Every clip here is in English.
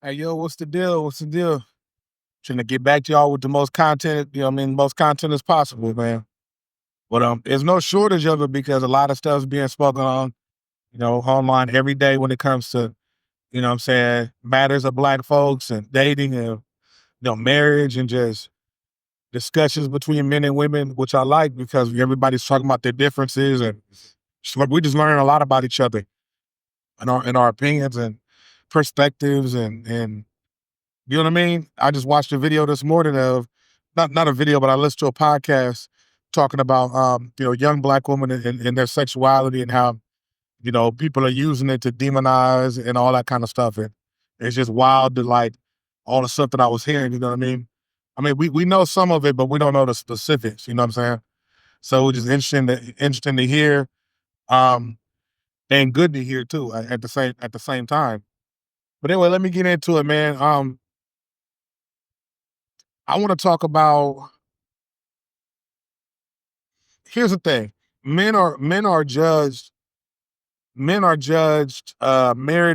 Hey, yo, what's the deal? What's the deal? Trying to get back to y'all with the most content, most content as possible, man. But there's no shortage of it because a lot of stuff's being spoken on, online every day when it comes to, what I'm saying, matters of black folks and dating and, marriage and just discussions between men and women, which I like because everybody's talking about their differences and we just learn a lot about each other and our opinions and perspectives and you know what I mean? I just watched a video this morning of not a video, but I listened to a podcast talking about young black women and their sexuality and how, people are using it to demonize and all that kind of stuff. And it's just wild to like all the stuff that I was hearing, you know what I mean? I mean, we know some of it, but we don't know the specifics, you know what I'm saying? So it's just interesting to hear, um, and good to hear too at the same time. But anyway, let me get into it, man. I want to talk about. Here's the thing: men are judged, married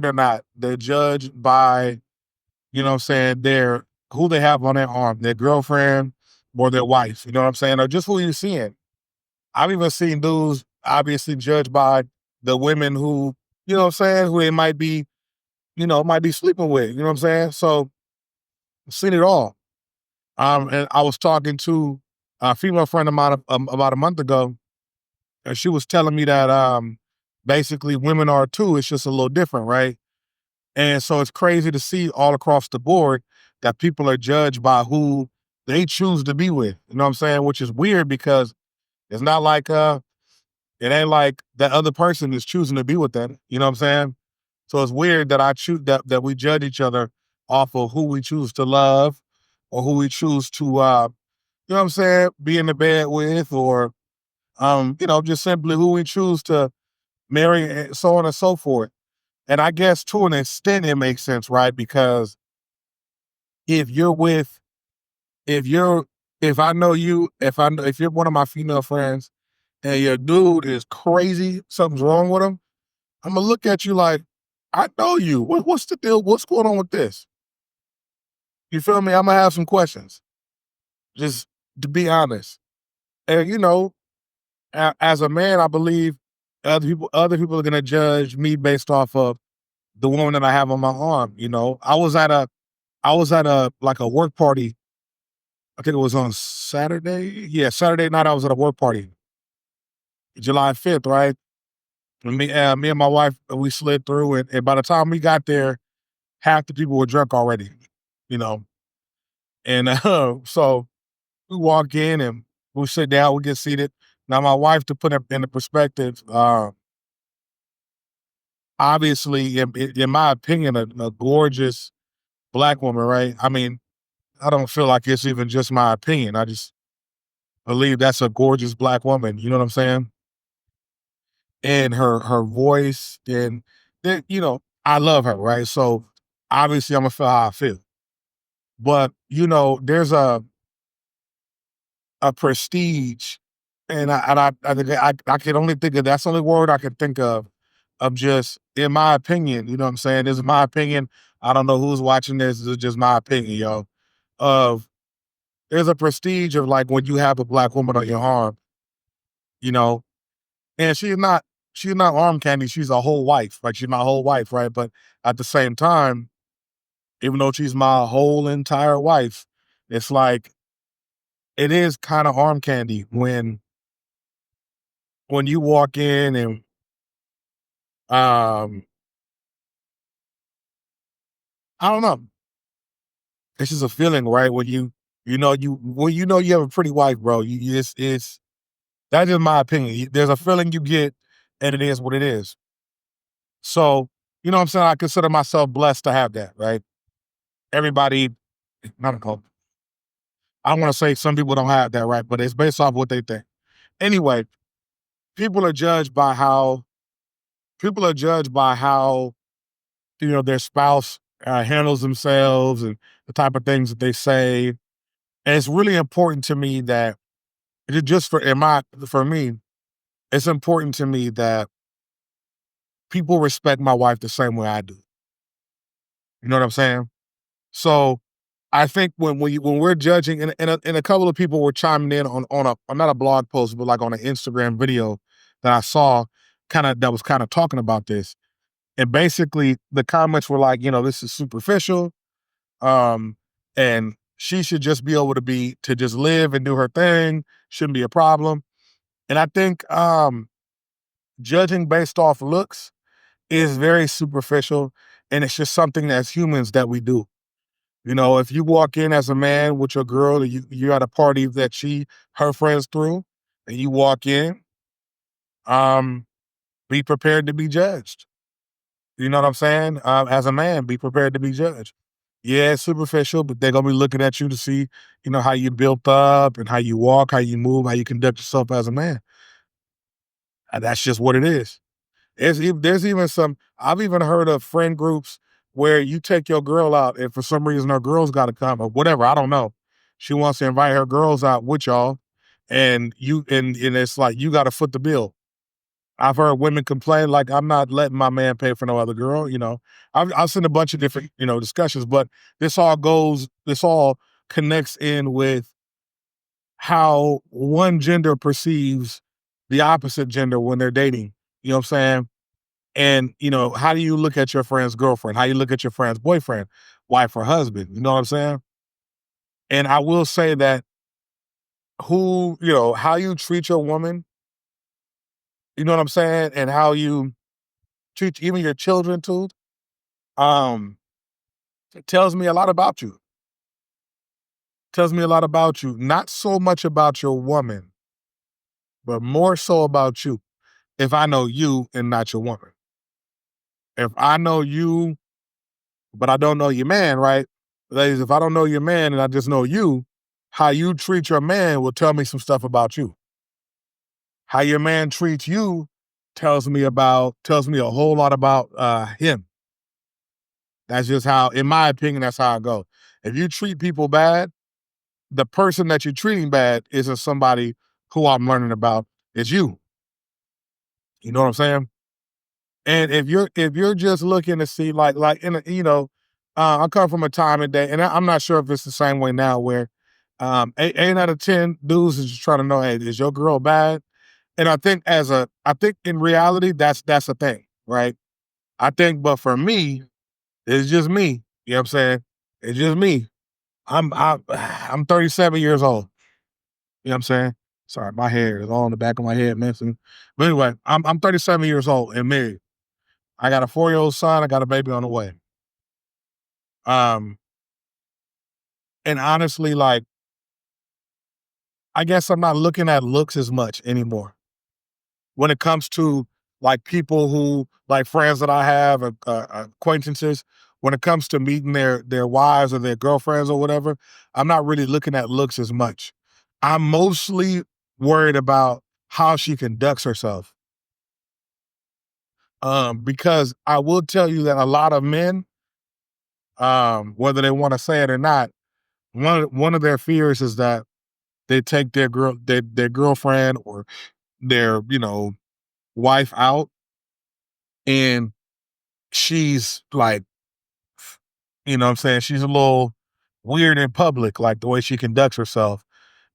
or not. They're judged by, what I'm saying, their who they have on their arm, their girlfriend or their wife. You know what I'm saying, or just who you're seeing. I've even seen dudes obviously judged by the women who, what I'm saying, who they might be sleeping with. You know what I'm saying? So I've seen it all. And I was talking to a female friend of mine about a month ago, and she was telling me that basically women are too. It's just a little different, right? And so it's crazy to see all across the board that people are judged by who they choose to be with. You know what I'm saying? Which is weird because it's not like it ain't like that other person is choosing to be with them. You know what I'm saying? So it's weird that I choose that we judge each other off of who we choose to love or who we choose to you know what I'm saying, be in the bed with, or just simply who we choose to marry, and so on and so forth. And I guess to an extent it makes sense, right? Because if you're with, if you're, if I know you, if you're one of my female friends and your dude is crazy, something's wrong with him, I'm gonna look at you like, I know you. What's the deal? What's going on with this? You feel me? I'm gonna have some questions, just to be honest. And as a man, I believe other people are gonna judge me based off of the woman that I have on my arm. I was at a like a work party. I think it was on Saturday. Yeah, Saturday night I was at a work party, July 5th, right? And me and my wife, we slid through it, and by the time we got there, half the people were drunk already, you know. And so we walk in and we sit down, we get seated. Now, my wife, to put it into perspective, obviously, in my opinion, a gorgeous black woman, right? I mean, I don't feel like it's even just my opinion. I just believe that's a gorgeous black woman. You know what I'm saying? And her voice, and then I love her, right? So obviously, I'm gonna feel how I feel. But there's a prestige, and I think I can only think of, that's the only word I can think of just, in my opinion. You know what I'm saying? This is my opinion. I don't know who's watching this. This is just my opinion, yo. Of There's a prestige of like when you have a black woman on your arm, you know, and she's not arm candy. She's a whole wife, like she's my whole wife, right? But at the same time, even though she's my whole entire wife, it's like it is kind of arm candy when you walk in and um I don't know. It's just a feeling, right? When you have a pretty wife, bro. It's that's just my opinion. There's a feeling you get, and it is what it is. So, what I'm saying, I consider myself blessed to have that, right? Everybody, not a I want to say some people don't have that, right? But it's based off what they think. Anyway, people are judged by how people are judged by how their spouse handles themselves and the type of things that they say. And it's really important to me that it just for me, it's important to me that people respect my wife the same way I do. You know what I'm saying? So I think when we're judging, and a couple of people were chiming in on a not a blog post, but like on an Instagram video that I saw, that was kind of talking about this, and basically the comments were like, this is superficial, um, and she should just be able to just live and do her thing, shouldn't be a problem. And I think judging based off looks is very superficial, and it's just something as humans that we do. If you walk in as a man with your girl, and you're at a party that her friends threw, and you walk in, um, be prepared to be judged. You know what I'm saying? As a man, be prepared to be judged. Yeah, it's superficial, but they're gonna be looking at you to see, how you built up and how you walk, how you move, how you conduct yourself as a man. And that's just what it is. There's even some. I've even heard of friend groups where you take your girl out, and for some reason her girls got to come or whatever. I don't know. She wants to invite her girls out with y'all, and it's like you got to foot the bill. I've heard women complain like, I'm not letting my man pay for no other girl. I've seen a bunch of different discussions, but this all connects in with how one gender perceives the opposite gender when they're dating. You know what I'm saying? And, how do you look at your friend's girlfriend? How you look at your friend's boyfriend, wife, or husband? You know what I'm saying? And I will say that how you treat your woman, you know what I'm saying? And how you treat even your children too, um, it tells me a lot about you. Tells me a lot about you. Not so much about your woman, but more so about you. If I know you and not your woman. If I know you but I don't know your man, right? Ladies, if I don't know your man and I just know you, how you treat your man will tell me some stuff about you. How your man treats you tells me a whole lot about him. That's just how, in my opinion, that's how I go. If you treat people bad, the person that you're treating bad isn't somebody who I'm learning about. It's you. You know what I'm saying? And if you're just looking to see like in a, I come from a time and day, and I'm not sure if it's the same way now where eight out of 10 dudes is just trying to know, hey, is your girl bad? And I think in reality that's a thing, right? I think, but for me, it's just me. You know what I'm saying? It's just me. I'm 37 years old. You know what I'm saying? Sorry, my hair is all in the back of my head, man. But anyway, I'm 37 years old and married. I got a 4-year-old son. I got a baby on the way. Um, and honestly, like, I guess I'm not looking at looks as much anymore when it comes to like people who, like friends that I have, acquaintances. When it comes to meeting their wives or their girlfriends or whatever, I'm not really looking at looks as much. I'm mostly worried about how she conducts herself. Because I will tell you that a lot of men, whether they want to say it or not, one of their fears is that they take their girlfriend or their wife out, and she's like, what I'm saying, she's a little weird in public, like the way she conducts herself.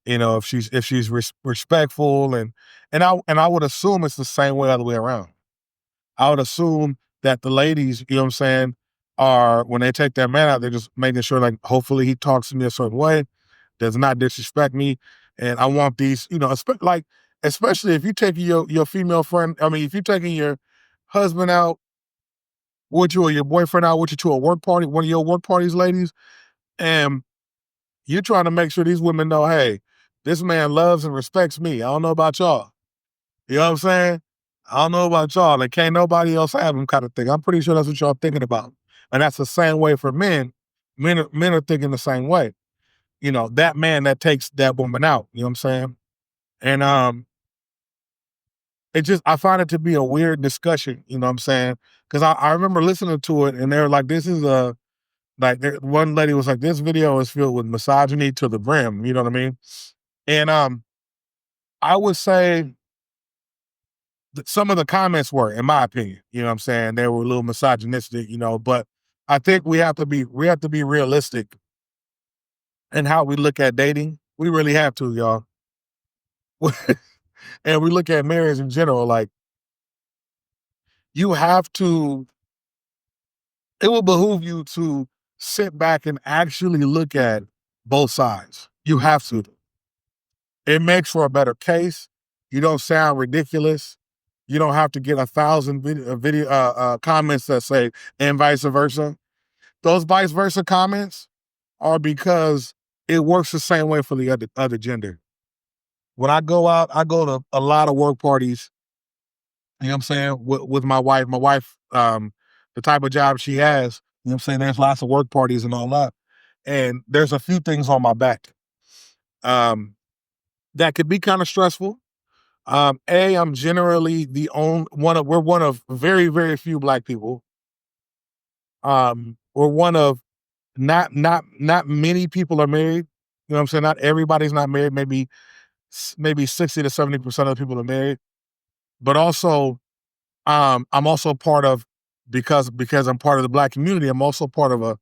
If she's respectful, and I would assume it's the same way all the way around. I would assume that the ladies, you know what I'm saying, are when they take their man out, they're just making sure like hopefully he talks to me a certain way, does not disrespect me. And I want these, especially if you taking your female friend, I mean, if you're taking your husband out with you or your boyfriend out with you to a work party, one of your work parties, ladies, and you're trying to make sure these women know, hey, this man loves and respects me. I don't know about y'all. You know what I'm saying? I don't know about y'all. Like, can't nobody else have him kind of thing. I'm pretty sure that's what y'all thinking about. And that's the same way for men. Men are thinking the same way. That man that takes that woman out. You know what I'm saying? And I find it to be a weird discussion, you know what I'm saying? Because I remember listening to it and they were like, this is one lady was like, this video is filled with misogyny to the brim, you know what I mean? And I would say that some of the comments were, in my opinion, you know what I'm saying? They were a little misogynistic, but I think we have to be realistic in how we look at dating. We really have to, y'all. And we look at marriage in general. Like you have to. It will behoove you to sit back and actually look at both sides. You have to. It makes for a better case. You don't sound ridiculous. You don't have to get 1,000 comments that say and vice versa. Those vice versa comments are because it works the same way for the other gender. When I go out, I go to a lot of work parties. You know what I'm saying? With my wife. My wife, the type of job she has. You know what I'm saying? There's lots of work parties and all that, and there's a few things on my back um, that could be kind of stressful. I'm generally the only one of we're one of very, very few black people. We're one of not many people are married. You know what I'm saying? Not everybody's not married. Maybe 60 to 70% of the people are married. But also, I'm also part of because I'm part of the black community. I'm also part of a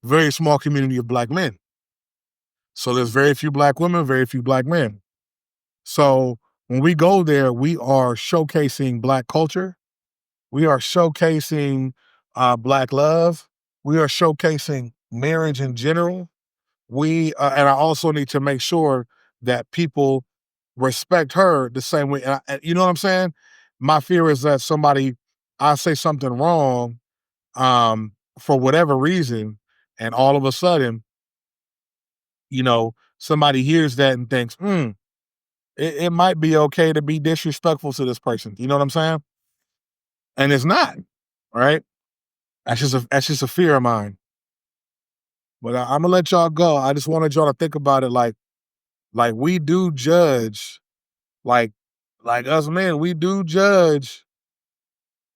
very small community of black men. So there's very few black women, very few black men. So when we go there, we are showcasing black culture. We are showcasing black love. We are showcasing marriage in general. And I also need to make sure that people respect her the same way. And you know what I'm saying? My fear is that I say something wrong for whatever reason, and all of a sudden, somebody hears that and thinks, it might be okay to be disrespectful to this person. You know what I'm saying? And it's not, right? That's just a fear of mine. But I'm gonna let y'all go. I just wanted y'all to think about it like we do judge, like like us men, we do judge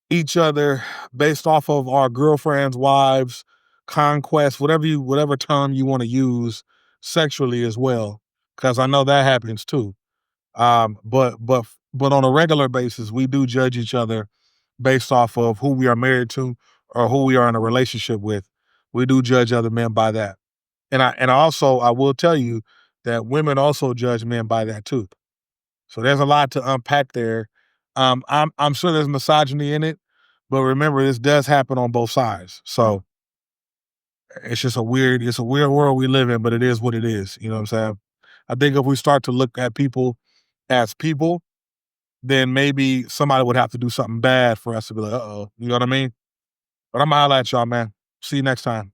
each other based off of our girlfriends, wives, conquest, whatever term you want to use sexually as well. Cause I know that happens too. But on a regular basis, we do judge each other based off of who we are married to or who we are in a relationship with. We do judge other men by that. And also I will tell you that women also judge men by that too. So there's a lot to unpack there. I'm sure there's misogyny in it, but remember this does happen on both sides. So it's a weird world we live in, but it is what it is. You know what I'm saying? I think if we start to look at people as people, then maybe somebody would have to do something bad for us to be like, uh-oh. You know what I mean? But I'm gonna holler at y'all, man. See you next time.